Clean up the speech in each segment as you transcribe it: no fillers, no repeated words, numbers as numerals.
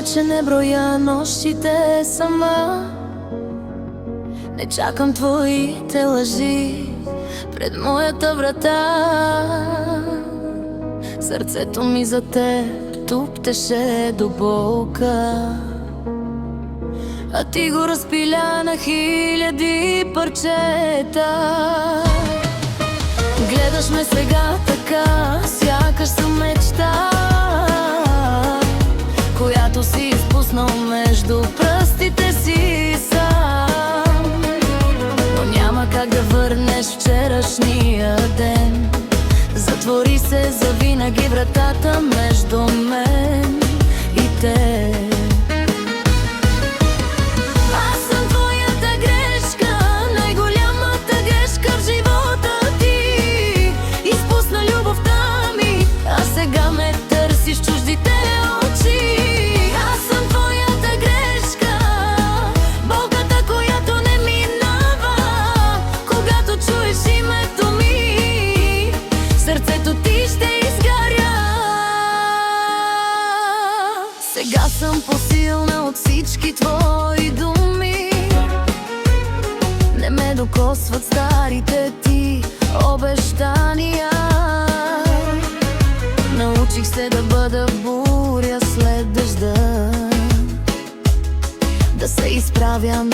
вече не броя нощите сама. Не чакам твоите лъжи пред моята врата. Сърцето ми за теб туптеше до болка, а ти го разпиля на хиляди парчета. Гледаш ме сега така, сякаш съм мечта, която си изпуснал между пръстите си сам. Но няма как да върнеш вчерашния ден. Затвори се завинаги вратата между мен и теб. Сега съм по-силна от всички твои думи. Не ме докосват старите ти обещания. Научих се да бъда буря след дъжда, да се изправям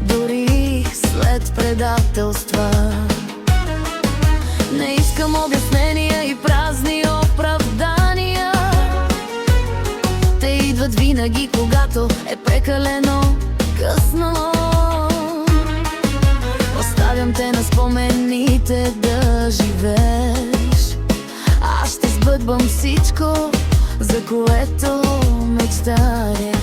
дори след предателства. Не искам обяснения и празни оправдания. Те идват винаги, когато е прекалено късно. Оставям те на спомените да живееш. Аз ще сбъдвам всичко, за което мечтаях.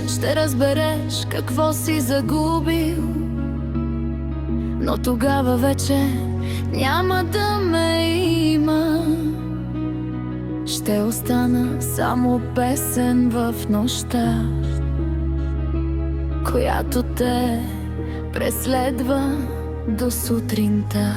Ще разбереш какво си загубил, но тогава вече няма да ме има. Ще остана само песен в нощта, която те преследва до сутринта.